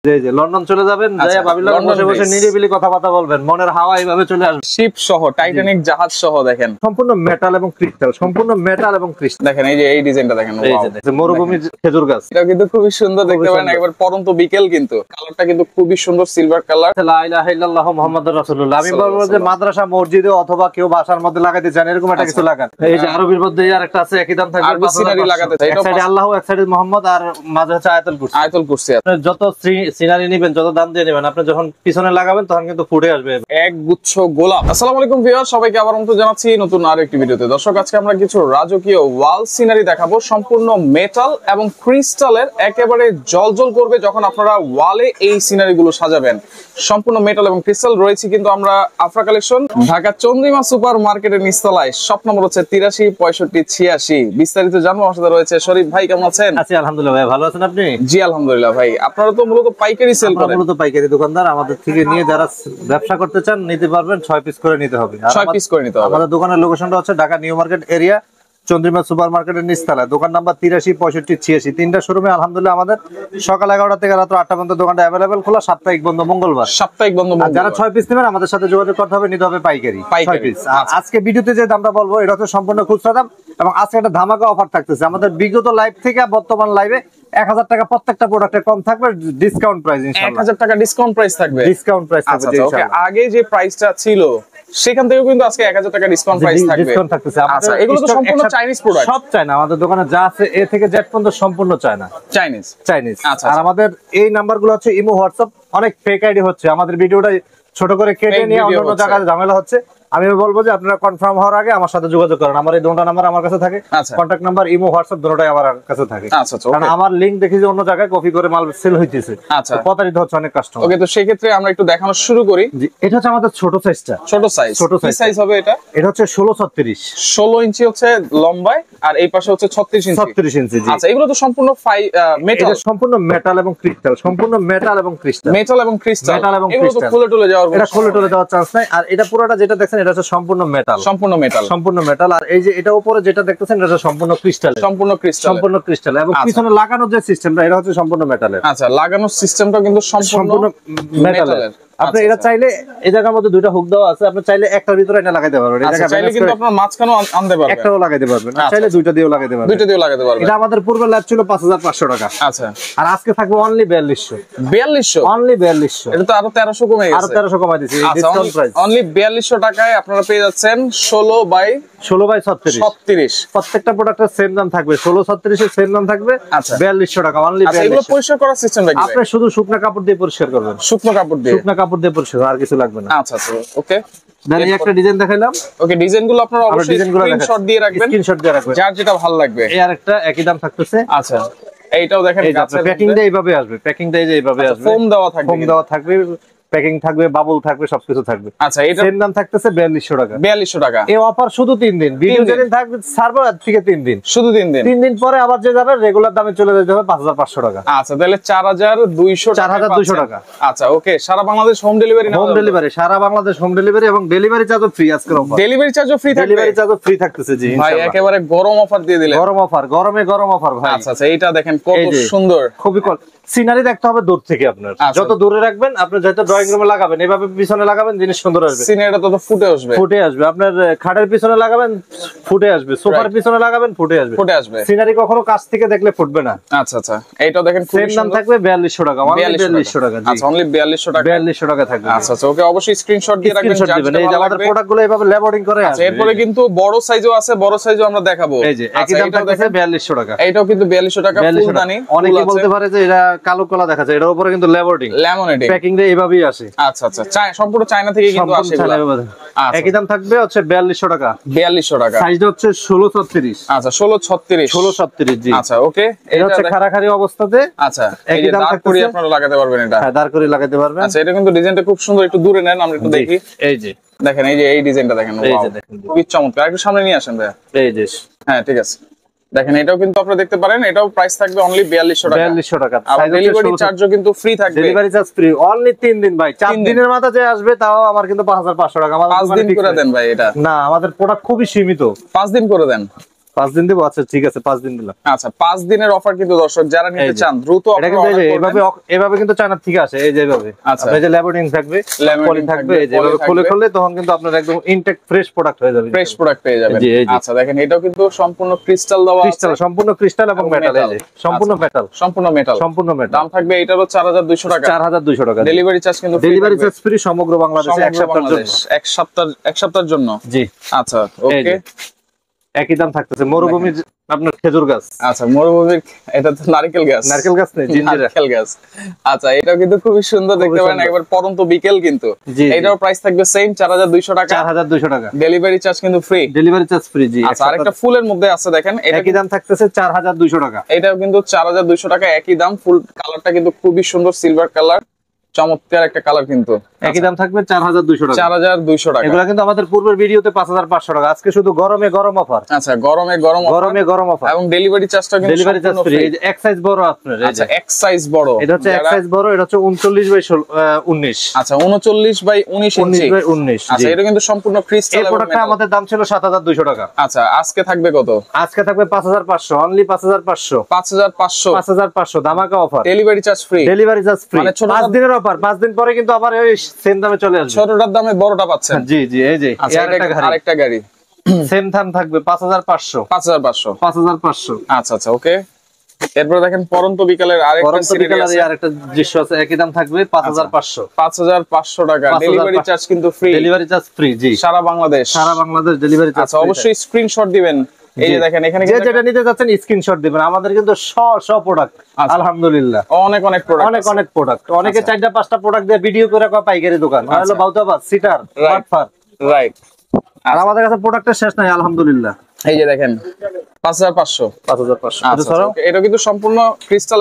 জি London চলে যাবেন, যায় ভাবিলা বসে বসে নিরিবিলি কথাবার্তা বলবেন, মনের হাওয়া এইভাবে চলে আসবে। শিপ সহ টাইটানিক জাহাজ সহ দেখেন সম্পূর্ণ মেটাল এবং ক্রিস্টাল, সম্পূর্ণ মেটাল এবং ক্রিস্টাল। দেখেন এই যে এই ডিজাইনটা দেখেন, এই যে মরুভূমির খেজুর গাছ, এটা কিন্তু খুবই সুন্দর দেখতে পারেন, একবার পরন্ত বিকেল, কিন্তু কালারটা কিন্তু খুবই সুন্দর সিলভার কালার। লা ইলাহা ইল্লাল্লাহু মুহাম্মাদুর রাসূলুল্লাহ। আমি বলবো যে মাদ্রাসা মসজিদে অথবা কেউ বাসার মধ্যে লাগাতে চান এরকম একটা কিছু লাগান। এই যে আরবির মধ্যে আরেকটা আছে, একই দাম থাকবে, আরবি সিনারি লাগাতে চাই, এক সাইডে আল্লাহ, এক সাইডে মুহাম্মদ, আর মাঝে হচ্ছে আয়াতুল কুরসি। আয়াতুল কুরসি যত সিনারি নেবেন, যত দাম দিয়ে নেবেন, আপনি যখন পিছনে লাগাবেন তখন কিন্তু ফুটে আসবে এক গুচ্ছ গোলাপ। আসসালামু আলাইকুম ভিউয়ার, সবাইকে আবার আমন্ত্রণ জানাচ্ছি নতুন আরো একটি ভিডিওতে। দর্শক, আজকে আমরা কিছু রাজকীয় ওয়াল সিনারি দেখাবো, সম্পূর্ণ মেটাল এবং ক্রিস্টালের, একেবারে জলজল করবে যখন আপনারা ওয়ালে এই সিনারি গুলো সাজাবেন। সম্পূর্ণ মেটাল এবং ক্রিস্টাল রয়েছে কিন্তু আমরা আফরা কালেকশন, ঢাকা চন্দ্রিমা সুপার মার্কেটের নিচতলায়। শপ নম্বর হচ্ছে 83 65 86। বিস্তারিত জানবো, আমার সাথে রয়েছে শরীফ ভাই। কেমন আছেন? আছি আলহামদুলিল্লাহ ভাই, ভালো আছেন আপনি? জি আলহামদুলিল্লাহ ভাই। আপনারা তো মূলত পাইকারি সেল করেন? মূলত পাইকারি দোকানদার, আমাদের থেকে নিয়ে যারা ব্যবসা করতে চান নিতে পারবেন, 6 পিস করে নিতে হবে। 6 পিস করে নিতে হবে। আমাদের দোকানের লোকেশনটা হচ্ছে Dhaka new market area, Chandrima super মার্কেটের নিচতলায়, দোকান নাম্বার 83 65 86। তিনটা শোরুমে আলহামদুলিল্লাহ আমাদের সকাল 11টা থেকে রাত 8টা পর্যন্ত দোকানটা অ্যাভেলেবেল খোলা, সাপ্তাহিক বন্ধ মঙ্গলবার। সাপ্তাহিক বন্ধ মঙ্গলবার। যারা 6 পিস নেবেন আমাদের সাথে যোগাযোগ করতে হবে, নিতে হবে পাইকারি 6 পিস। আজকে ভিডিওতে যে দামটা বলবো এটা হচ্ছে সম্পূর্ণ খুচরা দাম, এবং আজকে একটা ধামাকা অফার থাকতেছে। আমাদের বিগত লাইভ থেকে বর্তমান লাইভে 1000 টাকা প্রত্যেকটা প্রোডাক্টে কম থাকবে, ডিসকাউন্ট প্রাইস ইনশাআল্লাহ। 1000 টাকা ডিসকাউন্ট প্রাইস থাকবে, ডিসকাউন্ট প্রাইস থাকবে ইনশাআল্লাহ। আগে যে প্রাইসটা ছিল সেখান থেকেও কিন্তু আজকে 1000 টাকা ডিসকাউন্ট প্রাইস থাকবে, ডিসকাউন্ট থাকতেছে। আচ্ছা, এগুলো তো সম্পূর্ণ চাইনিজ প্রোডাক্ট? সব চায়না, আমাদের দোকানে যা আছে এ থেকে জেড পর্যন্ত সম্পূর্ণ চায়না, চাইনিজ। আর আমাদের এই নাম্বারগুলো হচ্ছে ইমো, হোয়াটসঅ্যাপ, অনেক ফেক আইডি হচ্ছে। আমাদের ভিডিওটা ছোট করে কেটে নিয়ে অন্য জায়গায় ঝামেলা হচ্ছে। আমি বলবো যে আপনারা কনফার্ম হওয়ার আগে আমার সাথে যোগাযোগ করেন। আমার এই দুটো নাম্বার আমার কাছে থাকে, কন্টাক্ট নাম্বার ইমো, হোয়াটসঅ্যাপ দুটোই আমার কাছে থাকে। কারণ আমার লিংক দেখি যে অন্য জায়গায় কপি করে মাল সেল হইতেছে, প্রতারিত হচ্ছে অনেক কাস্টমার। ওকে, তো সেই ক্ষেত্রে আমরা একটু দেখানো শুরু করি। এটা হচ্ছে আমাদের ছোট সাইজটা। ছোট সাইজ হবে এটা? এটা হচ্ছে 16 36। 16 ইঞ্চি হচ্ছে লম্বায়, আর এই পাশে হচ্ছে 36 ইঞ্চি। 36 ইঞ্চি। আচ্ছা, এগুলো তো সম্পূর্ণ মেটাল? এটা সম্পূর্ণ মেটাল এবং ক্রিস্টাল, সম্পূর্ণ মেটাল এবং ক্রিস্টাল। মেটাল এবং ক্রিস্টাল, মেটাল এবং এগুলো তো ক্রিস্টাল খুলে টুলে যাওয়ার, এটা খুলে টুলে যাওয়ার চান্স নাই। আর এটা পুরোটা যেটা দেখছেন এটা হচ্ছে সম্পূর্ণ মেটাল, সম্পূর্ণ মেটাল, সম্পূর্ণ মেটাল। আর এই যে এটা উপরে যেটা দেখতেছেন এটা সম্পূর্ণ ক্রিস্টাল, সম্পূর্ণ ক্রিস্টাল, সম্পূর্ণ ক্রিস্টাল। এবং পিছনে লাগানোর যে সিস্টেমটা এটা হচ্ছে সম্পূর্ণ মেটালের। আচ্ছা, লাগানোর সিস্টেমটা কিন্তু সম্পূর্ণ মেটালের। আপনি এটা চাইলে এই জায়গার মধ্যে দুইটা হুক দেওয়া আছে, আপনি চাইলে একটার ভিতরে এটা লাগাইতে পারবেন। এই জায়গা চাইলে কিন্তু আপনারা মাঝখানেও আনতে পারবেন, একটাও লাগাইতে পারবেন, চাইলে দুইটা দিয়েও লাগাইতে পারবেন, দুইটা দিয়েও লাগাতে পারবেন। এটা আমাদের পূর্বে লাভ ছিল 5500 টাকা। আচ্ছা, আর আজকে থাকবে অনলি 4200। 4200? অনলি 4200। এটা তো আরো 1300 কমে গেছে। আরো 1300 কমাই দিয়েছি, ডিসকাউন্ট প্রাইস। অনলি 4200 টাকায় আপনারা পেয়ে যাচ্ছেন 16 বাই 36। প্রত্যেকটা প্রোডাক্টের সেম দাম থাকবে, 16 36 এর সেম দাম থাকবে। 4200 টাকা অনলি। আচ্ছা, এগুলো পরিষ্কার করার সিস্টেমটা কি? আপনি শুধু শুকনা কাপড় দিয়ে পরিষ্কার করবেন, শুকনো কাপড় দিয়ে, শুকনা কাপড় দিয়ে পরিষ্কার, আর কিছু লাগবে না। আচ্ছা আচ্ছা, ওকে। এই একটা ডিজাইন দেখাইলাম। ওকে, ডিজাইনগুলো আপনারা অবশ্যই স্ক্রিনশট দিয়ে রাখবেন, স্ক্রিনশট দিয়ে রাখবেন, যার যেটা ভালো লাগবে। এই আরেকটা একই দাম থাকতেছে। আচ্ছা, এইটাও দেখেন, প্যাকিংটা এইভাবে আসবে, প্যাকিংটা এইভাবে আসবে, ফোম দেওয়া থাকবে, ফোম দেওয়া থাকবে, প্যাকিং থাকবে, বাবল থাকবে, সবকিছু থাকবে। আচ্ছা, এটা সেম দাম থাকতেছে 4200 টাকা। 4200 টাকা। এই অফার শুধু 3 দিন, ভিডিও যেদিন থাকবে সার্ভ আজ থেকে 3 দিন, শুধু 3 দিন। 3 দিন পরে আবার যে যাবে রেগুলার দামে চলে যেতে হবে 5500 টাকা। আচ্ছা, তাহলে 4200 টাকা। আচ্ছা, ওকে। সারা বাংলাদেশ হোম ডেলিভারি না? হোম ডেলিভারি, সারা বাংলাদেশ হোম ডেলিভারি, এবং ডেলিভারি চার্জও ফ্রি। আজকের অফার ডেলিভারি চার্জও ফ্রি থাকবে? ডেলিভারি চার্জও ফ্রি থাকতেছে। জি ভাই, একেবারে গরম অফার দিয়ে দিলেন। গরম অফার, গরম অফার ভাই। আচ্ছা আচ্ছা, এইটা দেখেন কত সুন্দর, খুবই সিনারি দেখতে হবে দূর থেকে। আপনার যত দূরে রাখবেন, আপনি যত ড্রয়িং রুমে লাগাবেন, এভাবে পিছনে লাগাবেন, জিনিস সুন্দর আসবে, সিনারিটা তত ফুটে আসবে। আপনার খাটের পিছনে লাগাবেন, ফুটে আসবে, সোফার পিছনে লাগাবেন, ফুটে আসবে। সিনারি কখনো কাছ থেকে দেখলে ফুটবে না। আচ্ছা আচ্ছা, এইটাও দেখেন সেম দাম থাকবে 4200 টাকা। 4200 টাকা। আচ্ছা, অনলি 4200 টাকা। 4200 টাকা থাকবে। আচ্ছা আচ্ছা, ওকে, অবশ্যই স্ক্রিনশট দিয়ে রাখবেন, এই যে আমাদের প্রোডাক্টগুলো এভাবে লেবেলিং করে আছে। এরপরে কিন্তু বড় সাইজও আছে, বড় সাইজও আমরা দেখাবো। এই যে একই দাম থাকবে 4200 টাকা। এইটাও কিন্তু 4200 টাকা ফুলদানি। অনেকে বলতে পারে যে এটা কালো কলা দেখা যায়, এটার উপরে কিন্তু ল্যামিনেটিং প্যাকিং রে এইভাবেই আসে। আচ্ছা আচ্ছা, সম্পূর্ণ চায়না থেকে কিন্তু আসে এগুলো। একই দাম থাকবে হচ্ছে 4200 টাকা। 4200 টাকা। সাইজটা হচ্ছে 16 36। আচ্ছা, 16 36। 16 36। জি। আচ্ছা, ওকে। এটা হচ্ছে খাড়াখাড়ি অবস্থাতে। আচ্ছা, একই দাম থাকবে, আপনারা লাগাতে পারবেন এটা। হ্যাঁ, দাঁড় করে লাগাতে পারবেন। আচ্ছা, এটা কিন্তু ডিজাইনটা খুব সুন্দর, একটু দূরে নেন, আমরা একটু দেখি। এই যে দেখেন, এই যে এই ডিজাইনটা দেখেন, খুবই চমৎকার। একটু সামনে নিয়ে আসেন ভাই। এই যে, হ্যাঁ, ঠিক আছে। দেখেন, এটাও কিন্তু আপনারা দেখতে পারেন, এটাও প্রাইস থাকবে অনলি 4200 টাকা। 4200 টাকা। আর ডেলিভারি চার্জও কিন্তু ফ্রি থাকবে। ডেলিভারি চার্জ ফ্রি অনলি 3 দিন ভাই। 4 দিনের মাথা যে আসবে তাও আমার কিন্তু 5500 টাকা। আমাদের 5 দিন করে দেন ভাই এটা। না, আমাদের প্রোডাক্ট খুবই সীমিত। 5 দিন করে দেন। 5 দিন দেব, আচ্ছা ঠিক আছে 5 দিন দিলাম। আচ্ছা 5 দিনের অফার কিন্তু দর্শক যারা নিতে চান দ্রুত আপনারা অর্ডার করবেন। এভাবে কিন্তু চায়না ঠিক আছে, এই যে এভাবে আপনার যে ল্যামিনেটিং থাকবে, পলি থাকবে, এই যে এভাবে খুলে তখন কিন্তু আপনার একদম ইনটেক ফ্রেশ প্রোডাক্ট হয়ে যাবে, ফ্রেশ প্রোডাক্ট পেয়ে যাবেন। আচ্ছা দেখেন এটাও কিন্তু সম্পূর্ণ ক্রিস্টাল দেওয়া আছে, ক্রিস্টাল, সম্পূর্ণ ক্রিস্টাল এবং মেটাল, এই যে সম্পূর্ণ মেটাল, সম্পূর্ণ মেটাল, সম্পূর্ণ মেটাল। দাম থাকবে এটারও 4200 টাকা, 4200 টাকা। ডেলিভারি চার্জ কিন্তু ডেলিভারি চার্জ ফ্রি সমগ্র বাংলাদেশে এক সপ্তাহের জন্য। জি আচ্ছা ওকে, একই দাম থাকতেছে। মরুভূমির আপনার খেজুর গাছ, আচ্ছা মরুভূমির এটা তো নারকেল গাছ, নারকেল গাছ নেই, নারকেল গাছ। আচ্ছা এটাও কিন্তু খুবই সুন্দর দেখতে পারেন, একবার পরন্ত বিকেল কিন্তু। এটার প্রাইস থাকবে সেম 4200 টাকা, 4200 টাকা। ডেলিভারি চার্জ কিন্তু ফ্রি, ডেলিভারি চার্জ ফ্রি। জি আচ্ছা আরেকটা ফুলের মধ্যে আছে দেখেন, একই দাম থাকতেছে 4200 টাকা। এটাও কিন্তু 4200 টাকা, একই দাম। ফুল কালারটা কিন্তু খুবই সুন্দর, সিলভার কালার, চমৎকার একটা কালার কিন্তু। একই দাম থাকবে 4200 টাকা, 4200 টাকা। এগুলা কিন্তু আমাদের পূর্বের ভিডিওতে 5500 টাকা, আজকে শুধু গরমে গরম অফার। আচ্ছা গরমে গরম অফার, এবং ডেলিভারি চার্জটা কিন্তু ডেলিভারি চার্জ ফ্রি। এই যে এক সাইজ বড় আপনার, আচ্ছা এক সাইজ বড়, এটা হচ্ছে এক সাইজ বড়, এটা হচ্ছে 39/19। আচ্ছা 39/19 ইঞ্চি, 39/19। আচ্ছা এটা কিন্তু সম্পূর্ণ ক্রিস্টাল। এই প্রোডাক্টটা আমাদের দাম ছিল 7200 টাকা। আচ্ছা আজকে থাকবে কত? আজকে থাকবে 5500, অনলি 5500, 5500 ধামাকা offer, delivery charge free, delivery charge free. মানে 5 দিনের অফার, 5 দিন পরে কিন্তু আবার ওই সেম দামে চলে আসবে, ছোটটার দামে বড়টা পাচ্ছেন। জি জি এই যে আরেকটা গাড়ি সেম দাম থাকবে 5500, 5500। আচ্ছা আচ্ছা ওকে। এরপর দেখেন পরন্ত বিকালের আরেকটা দৃশ্য আছে, একই দাম থাকবে 5500 টাকা, ডেলিভারি চার্জ কিন্তু ফ্রি, ডেলিভারি চার্জ ফ্রি। জি সারা বাংলাদেশ ডেলিভারি চার্জ। আচ্ছা অবশ্যই স্ক্রিনশট দিবেন। এই যে দেখেন এখানে যেটা নিতে যাচ্ছেন স্ক্রিনশট দিবেন। আমাদের কিন্তু প্রোডাক্ট আলহামদুলিল্লাহ অনেক প্রোডাক্ট, অনেকে 4টা-5টা প্রোডাক্ট দিয়ে ভিডিও করে পাইকারি দোকান, হলো বাউতাবাদ, সিটার, বাটফার, রাইট। আর আমাদের কাছে প্রোডাক্টের শেষ নাই আলহামদুলিল্লাহ। এই যে দেখেন 5500, এটা কিন্তু সম্পূর্ণ ক্রিস্টাল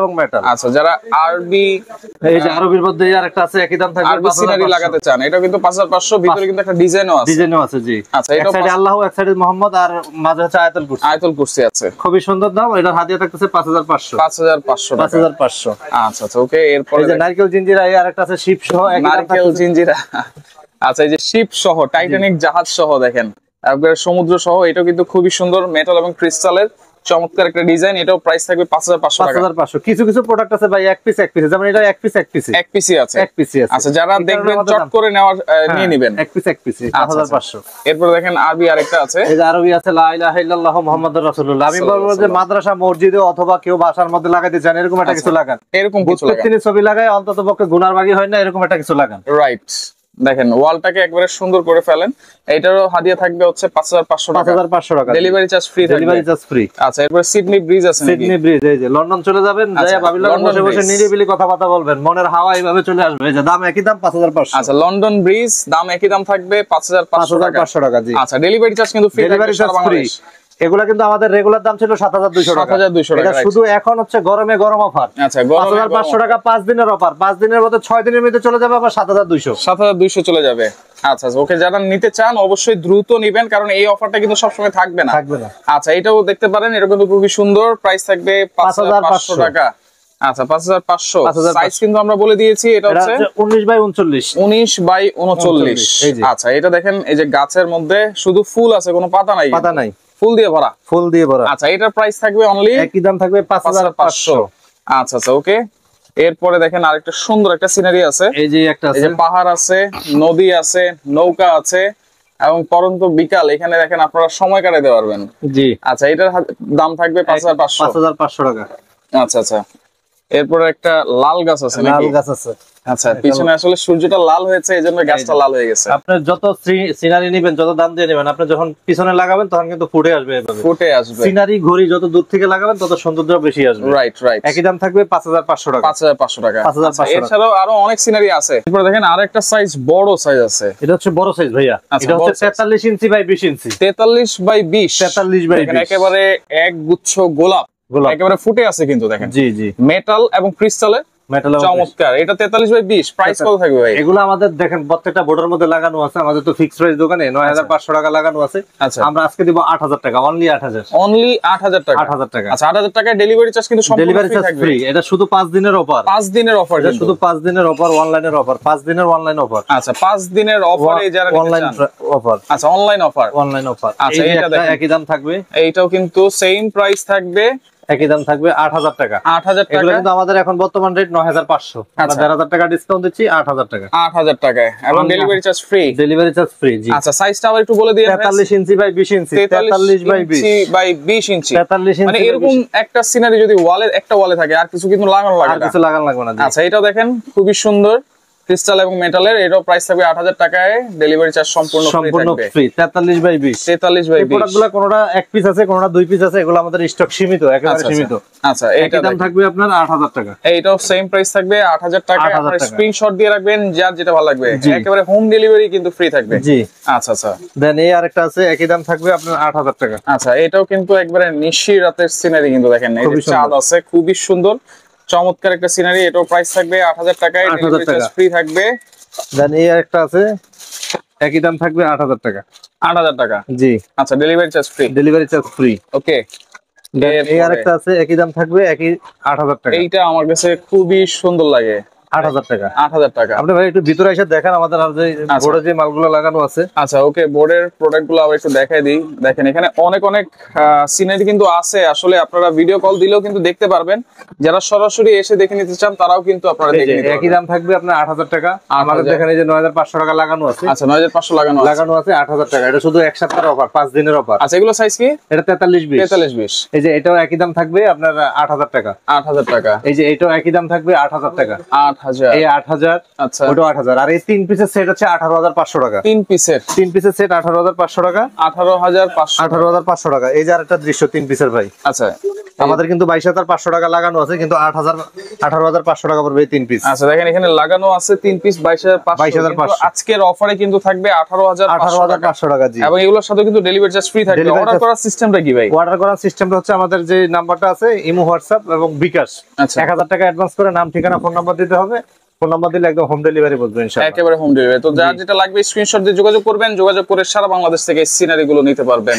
এবং মেটাল। আচ্ছা যারা আরবি, এই যে আরবির মধ্যে আরেকটা আছে, একই দাম থাকবে, আরবি সিনারি লাগাতে চান, এটা কিন্তু 5500, ভিতরে কিন্তু একটা ডিজাইনও আছে। জি আচ্ছা, এটা সাইডে আল্লাহ, এক সাইডে মুহাম্মদ, আর মাঝে হচ্ছে আয়াতুল কুরসি আছে, খুবই সুন্দর দাম। এটা হাদিয়া থাকতেছে 5500 5500। আচ্ছা আচ্ছা ওকে। এরপর এই যে নারকেল জিঞ্জিরা, এই আরেকটা আছে শিপ সহ, নারকেল জিঞ্জিরা। আচ্ছা এই যে শিপ সহ, টাইটানিক জাহাজ সহ, দেখেন একবারে সমুদ্র সহ, এটা কিন্তু খুবই সুন্দর, মেটাল এবং ক্রিস্টালের চমৎকার একটা ডিজাইন। এটাও প্রাইস থাকবে 5500 টাকা। 5500। কিছু প্রোডাক্ট আছে ভাই এক পিস, যেমন এটা এক পিসই আছে। আচ্ছা যারা দেখবেন চট করে নেওয়ার নিয়ে নেবেন, এক পিস 5500। এরপর দেখেন আরবি আরেকটা আছে, এই যে আরবি আছে, লা ইলাহা ইল্লাল্লাহ মুহাম্মাদুর রাসূলুল্লাহ। আমি বলবো যে মাদ্রাসা, মসজিদে অথবা কেউ বাসার মধ্যে লাগাইতে চান, এরকম একটা কিছু লাগান, এরকম কিছু লাগান, তিনি ছবি লাগায় অন্তত পক্ষে গুনার বাগী হয় না, এরকম একটা কিছু লাগান। রাইট। দেখেন ওয়ালটাকে একবারে সুন্দর করে ফেলেন। এটারও হাদিয়া থাকবে হচ্ছে 5500 টাকা, ডেলিভারি চার্জ ফ্রি। আচ্ছা এরপর সিডনি ব্রিজ আছে, সিডনি ব্রিজ, এই যে লন্ডন চলে যাবেন, যাই বাবিলন বসে বসে নিরিবিলি কথাবার্তা বলবেন, মনের হাওয়া এইভাবে চলে আসবে। এই যে দাম একই দাম 5500। আচ্ছা লন্ডন ব্রিজ দাম একই দাম থাকবে 5500 টাকা। জি আচ্ছা ডেলিভারি চার্জ কিন্তু ফ্রি, ডেলিভারি চার্জ ফ্রি। এগুলা কিন্তু আমাদের রেগুলার দাম ছিল 7200 টাকা, এটা শুধু এখন হচ্ছে গরমে গরম অফার। আচ্ছা 5500 টাকা 5 দিনের অফার, 5 দিনের মধ্যে 6 দিনের মধ্যে চলে যাবে আবার 7200 চলে যাবে। আচ্ছা ওকে, যারা নিতে চান অবশ্যই দ্রুত নিবেন, কারণ এই অফারটা কিন্তু সবসময় থাকবে না। আচ্ছা এটাও দেখতে পারেন, এটা কিন্তু খুবই সুন্দর, প্রাইস থাকবে 5500 টাকা। আচ্ছা 5500। সাইজ কিন্তু আমরা বলে দিয়েছি, এটা হচ্ছে 19/39। আচ্ছা এটা দেখেন, এই যে গাছের মধ্যে শুধু ফুল আছে, কোনো পাতা নাই, ফুল দিয়ে ভরা। আচ্ছা এটার প্রাইস থাকবে অনলি, একই দাম থাকবে 5500। আচ্ছা আচ্ছা ওকে। এরপরে দেখেন আরেকটা সুন্দর একটা সিনারি আছে, এই যে একটা আছে, এই যে পাহাড় আছে, নদী আছে, নৌকা আছে, এবং পরন্ত বিকাল, এখানে দেখেন আপনারা সময় কাটাতে পারবেন। জি আচ্ছা এটার দাম থাকবে 5500 টাকা। আচ্ছা আচ্ছা। এরপরে একটা লাল গাছ আছে, লাল গাছ আছে। আচ্ছা পিছনে আসলে সূর্যটা লাল হয়েছে, এইজন্য গাছটা লাল হয়ে গেছে। আপনি যত সিনারি নেবেন, যত দাম দিয়ে নেবেন, আপনি যখন পিছনে লাগাবেন তখন কিন্তু ফুটে আসবে, সিনারি ঘড়ি যত দূর থেকে লাগাবেন তত সৌন্দর্য বেশি আসবে। রাইট। একই দাম থাকবে 5500 টাকা। 5500 টাকা। এছাড়াও আরো অনেক সিনারি আছে। এরপর দেখেন আরেকটা সাইজ, বড় সাইজ আছে, এটা হচ্ছে বড় সাইজ ভাইয়া, এটা হচ্ছে 43 ইঞ্চি বাই 20 ইঞ্চি। 43/20 একেবারে এক গুচ্ছ গোলাপ একেবারে ফুটে আছে কিন্তু, দেখেন। জি জি মেটাল এবং ক্রিস্টালের মেটাল চমৎকার। এটা 43/20, প্রাইস কত থাকবে ভাই? এগুলো আমাদের দেখেন প্রত্যেকটা বোর্ডের মধ্যে লাগানো আছে, আমাদের তো ফিক্সড প্রাইস দোকানে 9500 টাকা লাগানো আছে। আচ্ছা, আমরা আজকে দিব 8000 টাকা, অনলি 8000, অনলি 8000 টাকা। 8000 টাকা। আচ্ছা, 8000 টাকায় ডেলিভারি চার্জ কিন্তু সম্পূর্ণ ডেলিভারি চার্জ ফ্রি। এটা শুধু 5 দিনের অফার, 5 দিনের অফার, এটা শুধু 5 দিনের অফার, অনলাইনের অফার, 5 দিনের অনলাইন অফার। আচ্ছা, 5 দিনের অফারে যারা অনলাইন অফার। আচ্ছা, অনলাইন অফার, অনলাইন অফার। আচ্ছা, এটা দেখেন একই দাম থাকবে, এইটাও কিন্তু সেম প্রাইস থাকবে, একই দাম থাকবে 8000 টাকা। 8000 টাকা। এগুলো কিন্তু আমাদের এখন বর্তমান রেট 9500, আমরা 1500 টাকা ডিসকাউন্ট দিচ্ছি 8000 টাকা। 8000 টাকায় এবং delivery charge free. Delivery charge free, জি। আচ্ছা, সাইজটা আবার একটু বলে দিন। 43 ইঞ্চি বাই 20 ইঞ্চি, 43 বাই 20 ইঞ্চি। 43 ইঞ্চি। মানে এরকম একটা সিনারি যদি একটা ওয়ালে থাকে, আর কিছু কিন্তু লাগানো লাগে না, আর কিছু লাগানো লাগবে না। আচ্ছা, এটাও দেখেন খুবই সুন্দর, ক্রিস্টাল এবং মেটালের। এটাও প্রাইস থাকবে 8000 টাকায়, ডেলিভারি চার্জ সম্পূর্ণ ফ্রি। 43 বাই 20, 43/20। প্রোডাক্টগুলো কোনটা এক পিস আছে, কোনটা দুই পিস আছে, এগুলো আমাদের স্টক সীমিত, একেবারে সীমিত। আচ্ছা, এইটা দাম থাকবে আপনার 8000 টাকা। এইটাও সেম প্রাইস থাকবে 8000 টাকা। আপনারা স্ক্রিনশট দিয়ে রাখবেন, যার যেটা ভালো লাগবে। একেবারে হোম ডেলিভারি কিন্তু ফ্রি থাকবে, জি। আচ্ছা আচ্ছা, দেন এই আরেকটা আছে, একই দাম থাকবে আপনার 8000 টাকা। আচ্ছা, এটাও কিন্তু একবারে নিশি রাতের সিনারি কিন্তু দেখেন, এই যে চাঁদ আছে, খুবই সুন্দর চমৎকার একটা সিনারি। এটাও প্রাইস থাকবে 8000 টাকায়, ডেলিভারি চার্জ ফ্রি থাকবে। দেন এই আরেকটা আছে, একই দাম থাকবে 8000 টাকা। 8000 টাকা, জি। আচ্ছা, delivery charge free, delivery charge free, okay. এই আরেকটা আছে, একই দাম থাকবে, একই 8000 টাকা। এইটা আমার কাছে খুবই সুন্দর লাগে, 8000 টাকা। 8000 টাকা। আপনি ভাই একটু ভিতরে এসে দেখেন আমাদের আর যে বোর্ডে যে মালগুলো লাগানো আছে। আচ্ছা, ওকে, বোর্ডের প্রোডাক্ট গুলো আবার একটু দেখাই দিই। দেখেন এখানে অনেক অনেক সিনারি কিন্তু আছে, আসলে আপনারা ভিডিও কল দিলেও কিন্তু দেখতে পারবেন। যারা সরাসরি এসে দেখে নিতে চান তারাও কিন্তু আপনারা দেখে নিতে পারবেন। একই দাম থাকবে আপনার 8000 টাকা। আমাদের দেখেন এই যে 9500 টাকা লাগানো আছে। আচ্ছা, 9500 লাগানো আছে 8000 টাকা। এটা শুধু এক সপ্তাহের অফার, 5 দিনের অফার। আচ্ছা, এগুলো সাইজ কি? এটা 43/20, 43/20। এই যে এটাও একই দাম থাকবে আপনার 8000 টাকা। 8000 টাকা। এই যে এটাও একই দাম থাকবে 8000 টাকা। 8000, এই 8000, আচ্ছা, ওটাও 8000। আর এই 3 পিসের সেট হচ্ছে 18500 টাকা। 3 পিসের সেট 18500 টাকা। 18500 টাকা। এই যে আরেকটা দৃশ্য 3 পিসের ভাই। আচ্ছা, আমাদের কিন্তু 22500 টাকা লাগানো আছে, কিন্তু 18500 টাকা পড়বে এই 3 পিস। আচ্ছা, দেখেন এখানে লাগানো আছে 3 পিস 22500। আজকের অফারে কিন্তু থাকবে 18500 টাকা, জি। এবং এগুলোর সাথে কিন্তু ডেলিভারি চার্জ ফ্রি থাকবে। অর্ডার করার সিস্টেমটা কি ভাই? অর্ডার করার সিস্টেমটা হচ্ছে আমাদের যে নাম্বারটা আছে, ইমো, হোয়াটসঅ্যাপ এবং বিকাশ। 1000 টাকা অ্যাডভান্স করে নাম, ঠিকানা, ফোন নাম্বার দিতে হবে। ফোন নাম্বার দিলে একদম হোম ডেলিভারি বলবেন ইনশাআল্লাহ, একেবারে হোম ডেলিভারি। তো যার যেটা লাগবে স্ক্রিনশট দিয়ে যোগাযোগ করবেন, যোগাযোগ করে সারা বাংলাদেশ থেকে সিনারি গুলো নিতে পারবেন।